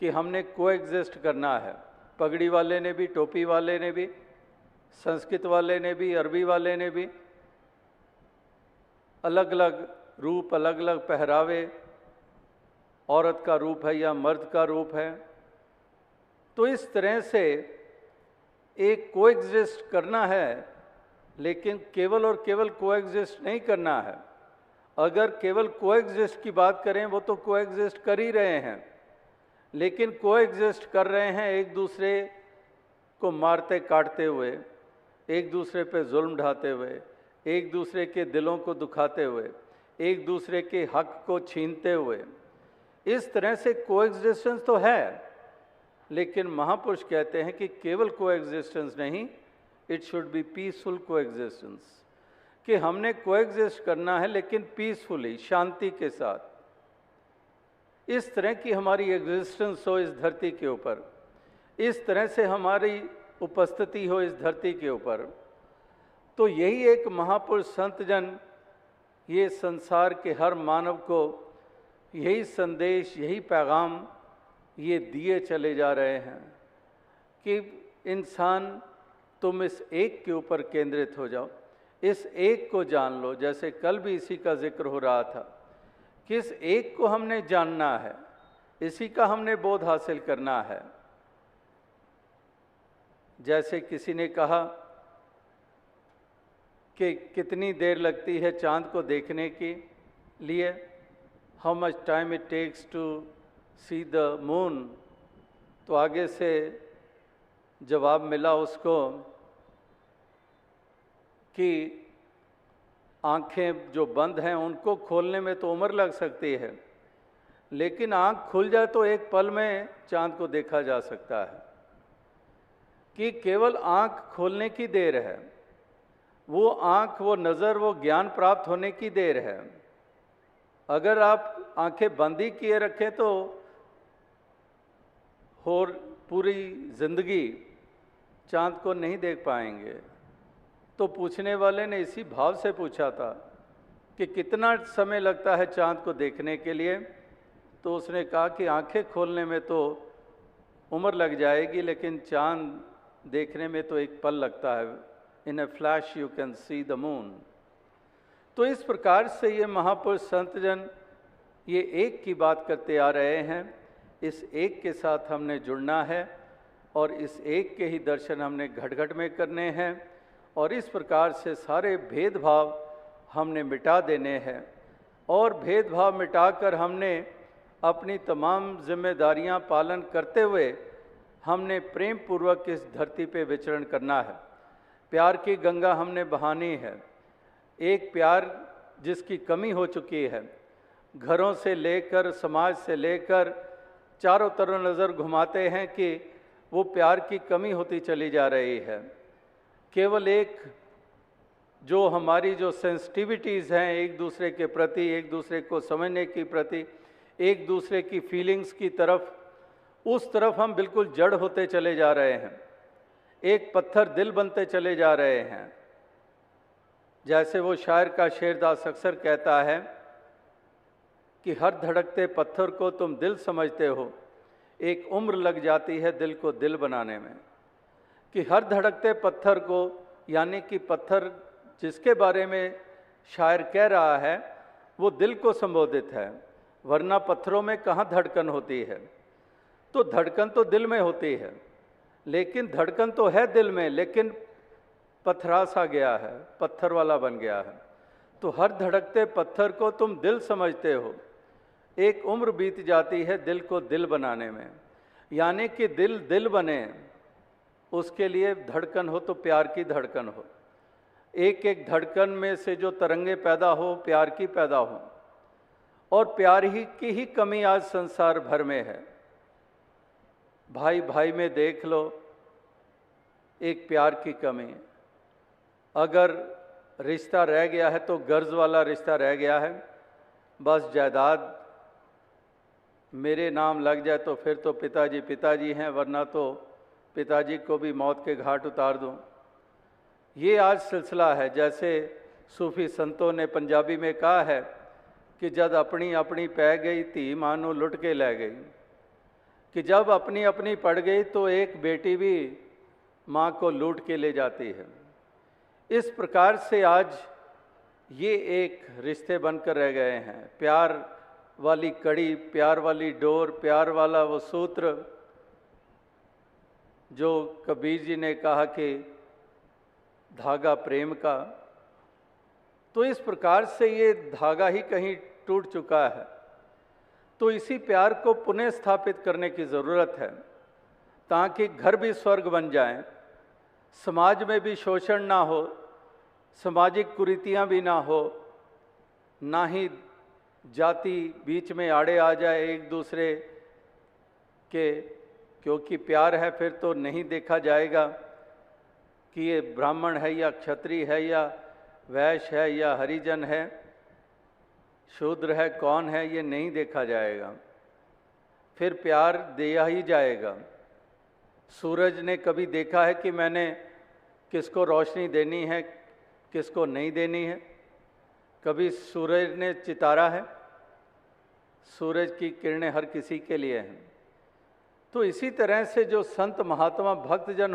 कि हमने कोएग्जिस्ट करना है। पगड़ी वाले ने भी, टोपी वाले ने भी, संस्कृत वाले ने भी, अरबी वाले ने भी, अलग अलग रूप, अलग अलग पहरावे, औरत का रूप है या मर्द का रूप है। तो इस तरह से एक कोएग्जिस्ट करना है, लेकिन केवल और केवल कोएग्जिस्ट नहीं करना है। अगर केवल कोएग्जिस्ट की बात करें, वो तो कोएग्जिस्ट कर ही रहे हैं, लेकिन कोएग्जिस्ट कर रहे हैं एक दूसरे को मारते काटते हुए, एक दूसरे पे जुल्म ढाते हुए, एक दूसरे के दिलों को दुखाते हुए, एक दूसरे के हक को छीनते हुए। इस तरह से कोएग्जिस्टेंस तो है, लेकिन महापुरुष कहते हैं कि केवल कोएग्जिस्टेंस नहीं, it should be peaceful coexistence, कि हमने कोएग्जिस्ट करना है लेकिन पीसफुली, शांति के साथ। इस तरह की हमारी एग्जिस्टेंस हो इस धरती के ऊपर, इस तरह से हमारी उपस्थिति हो इस धरती के ऊपर। तो यही एक महापुरुष संत जन ये संसार के हर मानव को यही संदेश, यही पैगाम ये दिए चले जा रहे हैं कि इंसान, तुम इस एक के ऊपर केंद्रित हो जाओ, इस एक को जान लो। जैसे कल भी इसी का जिक्र हो रहा था कि इस एक को हमने जानना है, इसी का हमने बोध हासिल करना है। जैसे किसी ने कहा कि कितनी देर लगती है चांद को देखने के लिए, how much time it takes to see the moon. तो आगे से जवाब मिला उसको कि आंखें जो बंद हैं उनको खोलने में तो उम्र लग सकती है, लेकिन आंख खुल जाए तो एक पल में चांद को देखा जा सकता है। कि केवल आंख खोलने की देर है, वो आंख, वो नज़र, वो ज्ञान प्राप्त होने की देर है। अगर आप आंखें बंद ही किए रखें तो और पूरी जिंदगी चांद को नहीं देख पाएंगे। तो पूछने वाले ने इसी भाव से पूछा था कि कितना समय लगता है चांद को देखने के लिए। तो उसने कहा कि आंखें खोलने में तो उम्र लग जाएगी, लेकिन चांद देखने में तो एक पल लगता है। In a flash you can see the moon. तो इस प्रकार से ये महापुरुष संत जन ये एक की बात करते आ रहे हैं। इस एक के साथ हमने जुड़ना है और इस एक के ही दर्शन हमने घट घट में करने हैं, और इस प्रकार से सारे भेदभाव हमने मिटा देने हैं। और भेदभाव मिटाकर हमने अपनी तमाम जिम्मेदारियां पालन करते हुए हमने प्रेम पूर्वक इस धरती पे विचरण करना है। प्यार की गंगा हमने बहानी है। एक प्यार जिसकी कमी हो चुकी है, घरों से लेकर, समाज से लेकर चारों तरफ नज़र घुमाते हैं कि वो प्यार की कमी होती चली जा रही है। केवल एक जो हमारी जो सेंसिटिविटीज़ हैं एक दूसरे के प्रति, एक दूसरे को समझने की प्रति, एक दूसरे की फीलिंग्स की तरफ, उस तरफ हम बिल्कुल जड़ होते चले जा रहे हैं। एक पत्थर दिल बनते चले जा रहे हैं। जैसे वो शायर का शेरदास अक्सर कहता है कि हर धड़कते पत्थर को तुम दिल समझते हो, एक उम्र लग जाती है दिल को दिल बनाने में। कि हर धड़कते पत्थर को, यानी कि पत्थर जिसके बारे में शायर कह रहा है वो दिल को संबोधित है, वरना पत्थरों में कहाँ धड़कन होती है। तो धड़कन तो दिल में होती है, लेकिन धड़कन तो है दिल में, लेकिन पत्थरा सा गया है, पत्थर वाला बन गया है। तो हर धड़कते पत्थर को तुम दिल समझते हो, एक उम्र बीत जाती है दिल को दिल बनाने में। यानी कि दिल दिल बने, उसके लिए धड़कन हो तो प्यार की धड़कन हो। एक एक धड़कन में से जो तरंगे पैदा हो, प्यार की पैदा हो। और प्यार ही की ही कमी आज संसार भर में है। भाई भाई में देख लो, एक प्यार की कमी है। अगर रिश्ता रह गया है तो गर्ज वाला रिश्ता रह गया है। बस जायदाद मेरे नाम लग जाए तो फिर तो पिताजी पिताजी हैं, वरना तो पिताजी को भी मौत के घाट उतार दूं। ये आज सिलसिला है। जैसे सूफी संतों ने पंजाबी में कहा है कि जद अपनी अपनी पै गई धी मानो लुट के लै गई। कि जब अपनी अपनी पड़ गई तो एक बेटी भी माँ को लूट के ले जाती है। इस प्रकार से आज ये एक रिश्ते बनकर रह गए हैं। प्यार वाली कड़ी, प्यार वाली डोर, प्यार वाला वो सूत्र जो कबीर जी ने कहा कि धागा प्रेम का, तो इस प्रकार से ये धागा ही कहीं टूट चुका है। तो इसी प्यार को पुनः स्थापित करने की ज़रूरत है ताकि घर भी स्वर्ग बन जाएं, समाज में भी शोषण ना हो, सामाजिक कुरीतियां भी ना हो, ना ही जाति बीच में आड़े आ जाए एक दूसरे के, क्योंकि प्यार है फिर तो नहीं देखा जाएगा कि ये ब्राह्मण है या क्षत्रिय है या वैश्य है या हरिजन है, शूद्र है, कौन है, ये नहीं देखा जाएगा। फिर प्यार दिया ही जाएगा। सूरज ने कभी देखा है कि मैंने किसको रोशनी देनी है, किसको नहीं देनी है? कभी सूरज ने चितारा है? सूरज की किरणें हर किसी के लिए हैं। तो इसी तरह से जो संत महात्मा भक्तजन